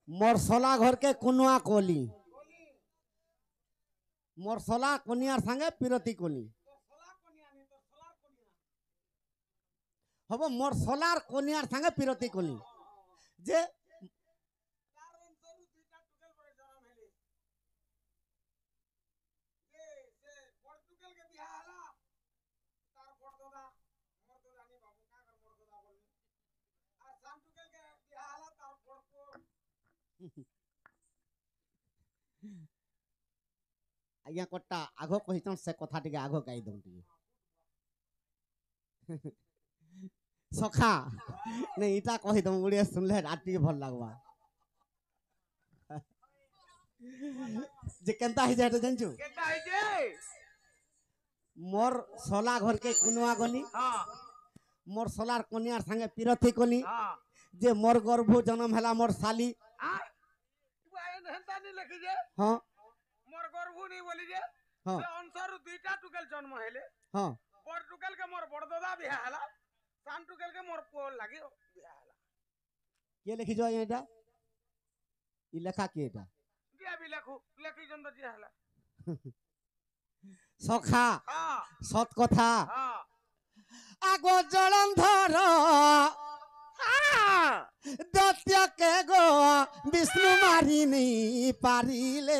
मोर सोला घर के कुनुआ कोली मोर सोला कोनियार संगे पिरती कोली हबो मोर सोलार कोनियार संगे पिरती कोली जे आज्ञा कोटा आगो कहितन से कथा टिके आगो गाई दम टिके सखा नहीं इटा कहि दम उड़िया सुनले रात टिके भल लागबा जे केनता hi जाय जानछु केता है जे मोर सोला घर के कुनुआ गली हां मोर सोलार कोनियार संगे पिरथी कोली हां जे मोर गर्भ जन्म हला मोर साली आ तू आए नहता नहीं लिखि जे हां मोर गर्भु नहीं बोली जे हां से अनुसार दुईटा टुकेल जन्म हेले हां बड़ टुकेल के मोर बड़दादा बियाह हला सान टुकेल के मोर पो लागि बियाह हला के लिखि जो एटा ई लेखा के एटा दिया भी लिखु लिखि जंद जे हला सखा हां सत कथा हां आगो जलंधर दत्य के गो विष्णु मारी नहीं पारिले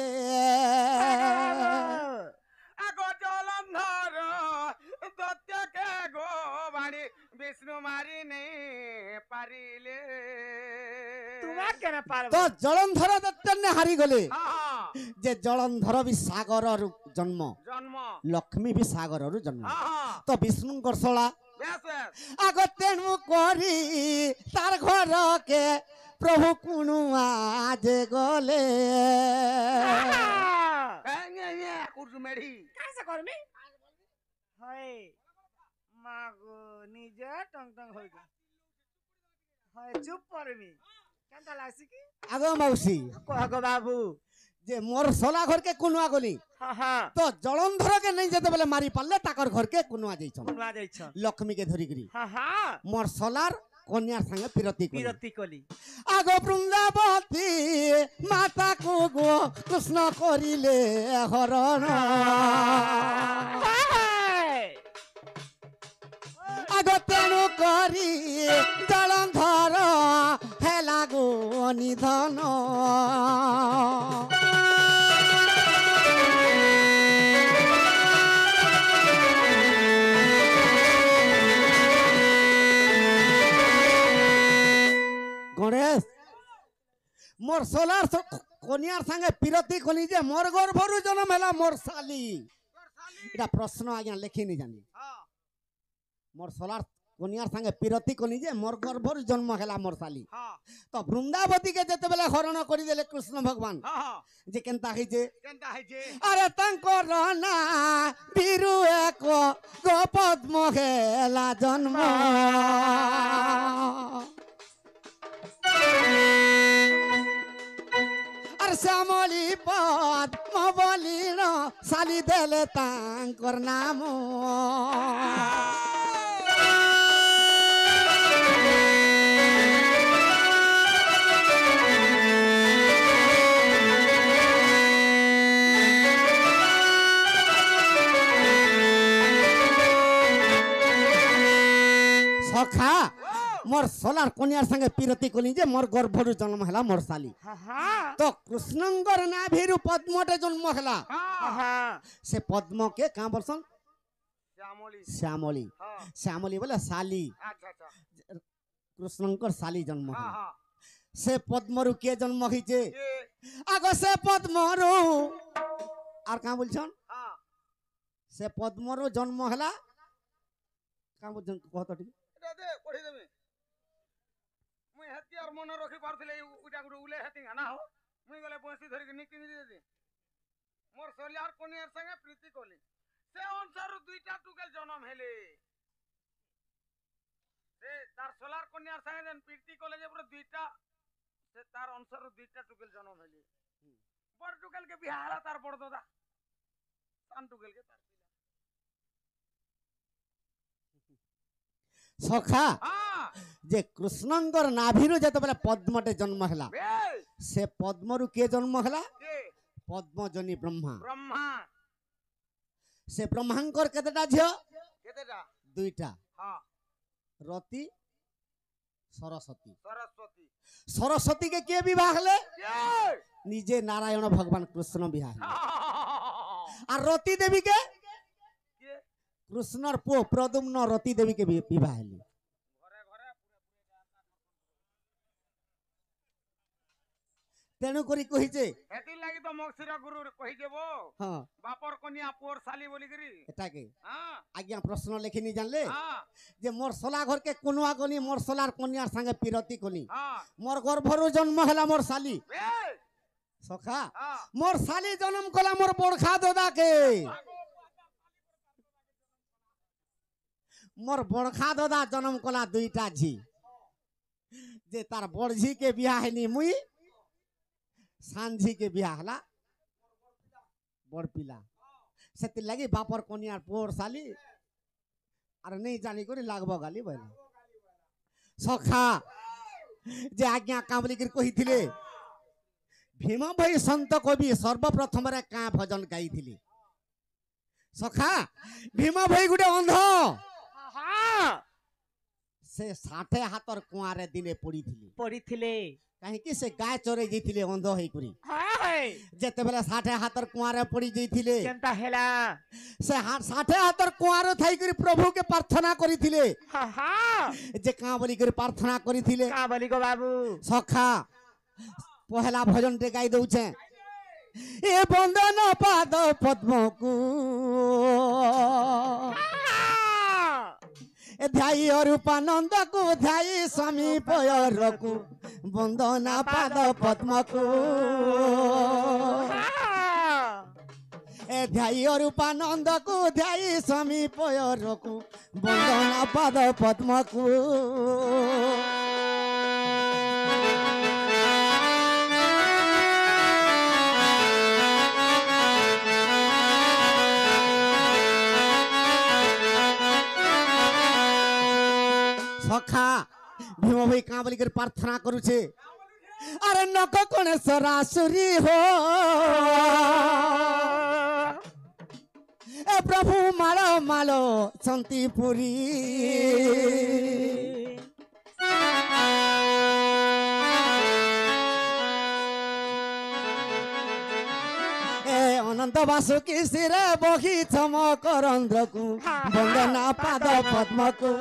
आगो जलंधर दत्य के गो बाणी विष्णु मारी नहीं पारिले तुमा केना पारबो तो जलंधर दत्य ने हारी गले हां जे जलंधर भी सागर जन्म जन्म लक्ष्मी भी सागर जन्म हां तो विष्णु गोरसोला बेस आगो तेनु करी तार घर के प्रभु कुनुआ जे गले कुर्सु मेढ़ी कैसे करमी हाय मागो निजे टंग टंग होई हाय चुप परमी केनता लागसी की आगो मौसी कहगो बाबू जे मोर सोला घर के कुनुआ गली हां हां तो जलंधर के नहीं जेते बेले मारी पाले ताकर घर के कुनुआ जइछन कुनवा जाइछ लक्ष्मी के धरी गिरी हां हां मोर सोलार कन्यार संगे पिरती कोली पिरती कोली आगो वृंदावती माता को गो कृष्ण करिले हरण आगो तेनु करी जलंधर हेला गो निधन गणेश मोर सोलार कन्यार संगे पिरती कोली जे मोर गर्भरु जन्म हैला मोर साली एटा प्रश्न आज्ञा लेखि नहीं जानी हां मोर सोलार कन्यार संगे पिरती कोली जे मोर गर्भरु जन्म हैला मोर साली हां तो वृंदावती के जेते बेले हरण करि देले कृष्ण भगवान हां जे केनता है जे केनता है जे अरे तंकर ना बिरु एक गो पद्म हेला जन्म अरे श्यामली पद मबली न साली देले तांकर नाम सखा मोर सोलार कन्यार संगे पिरती कोली जे मोर गर्भरु जन्म हला मोर साली हां हां तो कृष्णंगर नाभिरु पद्मटे जन्म हला हां हां से पद्म के का बोलसन श्यामली श्यामली हां श्यामली बोले साली अच्छा अच्छा कृष्णंकर साली जन्म हां हला हां से पद्मरु के जन्म हिचे ये आगो से पद्मरु आर का बोलछन हां से पद्मरु जन्म हला का बोलछन कहत टी एटा दे पढ़ी देबे मुई हेती और मन रखी पारथिले उटा गुडे उले हेती ना हो मुई गले बंसी धरि के निकि नि दे मोर सोलियार कोनियार संगे प्रीति कोली से अनुसार दुईटा टुकेल जन्म हेले से तार सोलार कोनियार संगे जन प्रीति कोले जे पूरा दुईटा से तार अनुसार दुईटा टुकेल जन्म हेले बड़ टुकेल के बियाह हला तार बड़ दादा सान टुकेल के तार सखा हां जे कृष्णंकर नाभिरु जेते बेले पद्मटे जन्म हला बे से पद्मरु के जन्म हला के पद्मजनी ब्रह्मा ब्रह्मा से ब्रह्मांकर केतेटा झियो केतेटा दुईटा हाँ रति सरस्वती सरस्वती सरस्वती के विवाह हले के निजे नारायण भगवान कृष्ण विवाह हले और रति देवी के के कृष्णर पो प्रद्युम्न रति देवी के विवाह हले घरे घरे तेणु करी कहिचे हेती लागि तो मगसिर गुरु कहि देबो हाँ बापर कन्या पोर साली बोली करी एटा के हां आज्ञा प्रश्न लेखिनी जानले हां जे मोर सोला घर के कोनुआ गनी मोर सोलार कन्यार संगे पिरती कोनी हां मोर गर्भरु जन्म हला मोर साली ए सखा हां मोर साली जन्म कला मोर बड़खा दादा के मोर बड़खा दादा जन्म कला दुईटा झी जे तार बड़ झी के बियाह हेनी मुई सांझी के बियाह हला बड़ पिला सेति लगी बापर कन्यार पोर साली अरे नहीं जानी करी लागबो गाली बहला सखा जे आज्ञा कामली कर कहिथिले भीम भाई संत कवि सर्वप्रथम रे का भजन गाइथिले सखा भीम भाई गुटे अंध हाँ से 60 हाथर कुआरे दिने पड़ीथिले पढ़िथिले काहे कि से गाय चरे जइथिले अंध होई करी हाय जेते बेला 60 हाथर कुआरे पड़ी जइथिले केनता हेला से 60 हाथर कुआरे थाई करी प्रभु के प्रार्थना करिथिले हाँ हाँ जे का बोली करी प्रार्थना करिथिले का बोली गो बाबू सखा पहला भजन टे गाई दउछे ए बंदन पाद पद्म को ए ध्याई रूपानंद को ध्याई स्वामी पयर को बंदना पाद पद्म को ए ध्याई रूपानंद को ध्याई स्वामी पयर को बंदना पाद पद्म को सखा भीम भाई का बोली कर प्रार्थना करूछे अरे नक कोने सरासुरी हो ए प्रभु मालो मालो शांतिपुरी ए अनंत वासुकी सिरे बही छम करंद्र को वंदना पाद पद्म को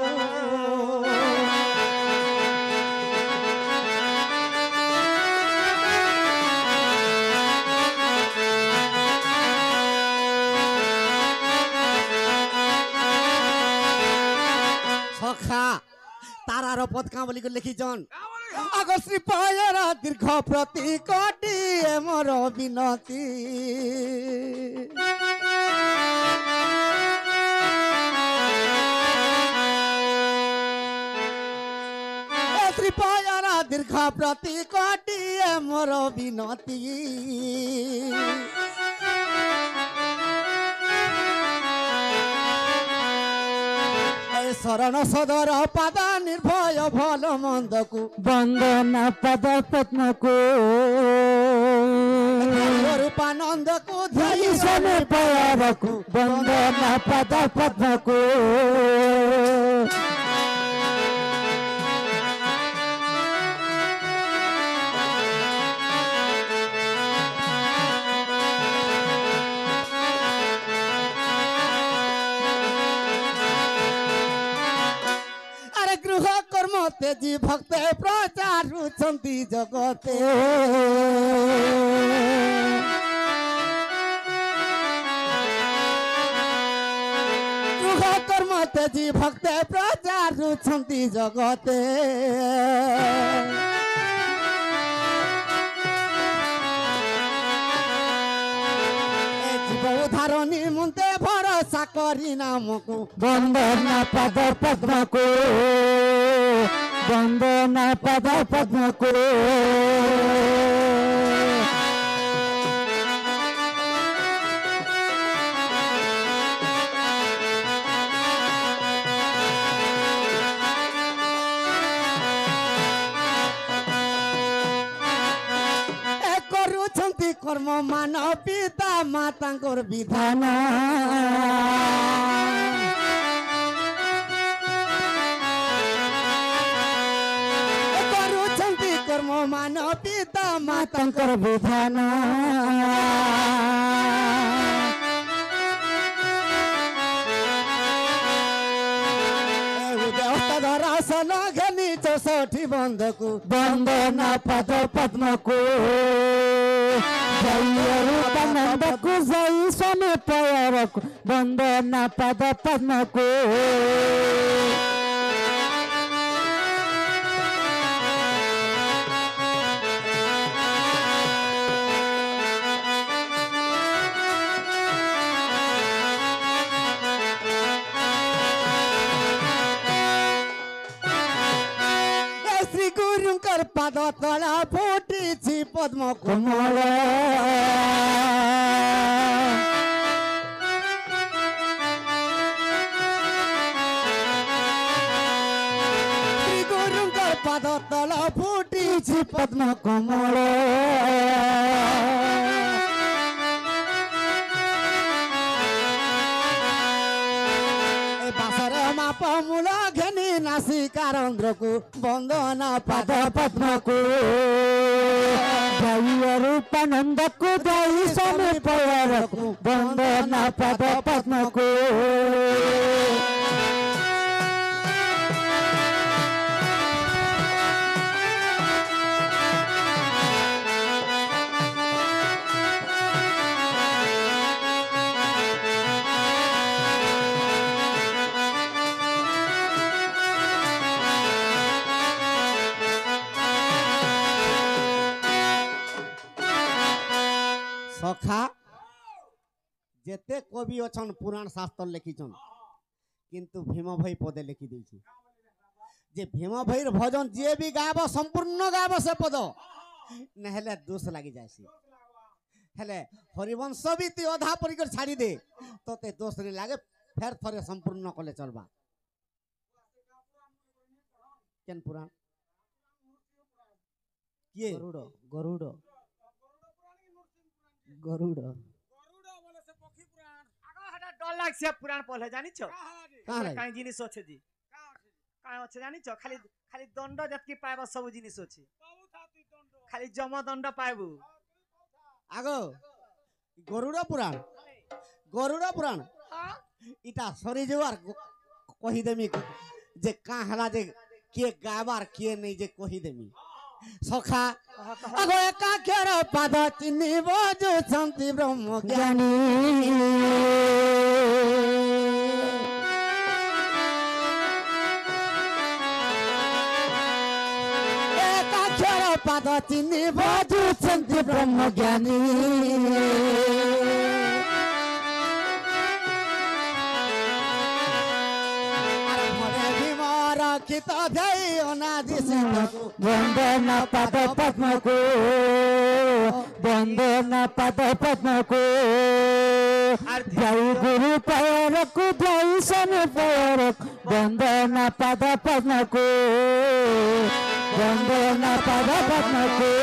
सखा तारार पद का बोली लिखिछन आगो श्री पायर दीर्घ प्रति कोटि मोर विनती श्री पायर दीर्घ प्रति कोटि मोर विनती शरण सदर पाद निर्भय भल मंद को वंदना पद पद्म को रूपानंद को ध्याई स्वामी पयर को वंदना पद पद्म को गृह कर्म तेजी भक्त प्रचारु छन्ति जगते गृह कर्म तेजी भक्त प्रचारु छन्ति जगते उद्धार निमन्ते भरोसा करी नामको वंदना पद पद्म को वंदना पद पद्म को কর্ম মান পিতা মাতাঙ্কর বিধান କରୁଛନ୍ତି କର୍ମ ମାନ ପିତା ମାତାଙ୍କର ବିଧାନ ଧରାସନ ଘେନି 64 ବନ୍ଧକୁ ବନ୍ଦନା ପଦ ପଦ୍ମକୁ ଜୟରୂପାନନ୍ଦକୁ ଜୟ ସ୍ୱାମୀ ପୟରକୁ ବନ୍ଦନା ପଦ ପଦ୍ମକୁ ପାଦ ତଳା ଫୁଟିଛି ପଦ୍ମ କୋମଳ ଶ୍ରୀ ଗୁରୁଙ୍କର ପାଦ ତଳା ଫୁଟିଛି ପଦ୍ମ କୋମଳ ମାପ ମୂଳ ଘେନି ନାସିକାରନ୍ଧ୍ରକୁ ବନ୍ଦନା ପାଦ ପଦ୍ମକୁ ଜୟରୂପାନନ୍ଦକୁ ଜୟ ସ୍ୱାମୀ ପୟରକୁ ବନ୍ଦନା ପାଦ ପଦ୍ମକୁ सखा जेते कवि अछन पुराण शास्त्र लिखिछन किंतु भीम भाई पदे लिखि देछि जे भीम भाई भजन जे भी गाब संपूर्ण गाब से पद नहेले दोष लागि जायसी हेले हरिवंश भी ती अधा परिकर छाड़ी दे तोते दोष रे लागे फेर थरे संपूर्ण कले चलबा केन पुराण किए गरुड़ गरुड़ बोले से पक्षी पुराण आगो हटा डर लाग से पुराण पढ़ले जानि छ कहां रे काई जिनिस अछि जी काई अछि जानि छ खाली खाली दंड जतकी पाएबा सब जिनिस अछि बाबू थाती दंड खाली जम दंड पाएबू आगो गरुड़ पुराण इटा सरी जवार कहि देमी जे का हला जे के गाबार के नहीं जे कहि देमी सखा अगो एकाक्षर पद चिन्हि बजु शांति ब्रह्म ज्ञानी एकाक्षर पद चिन्हि बजु शांति ब्रह्म ज्ञानी रखित धै अनादि सिंहको वंदना पद पद्मको वंदना पद पद्मको जय गुरु पयरको जय स्वामी पयरको वंदना पद पद्मको वंदना पद पद्मको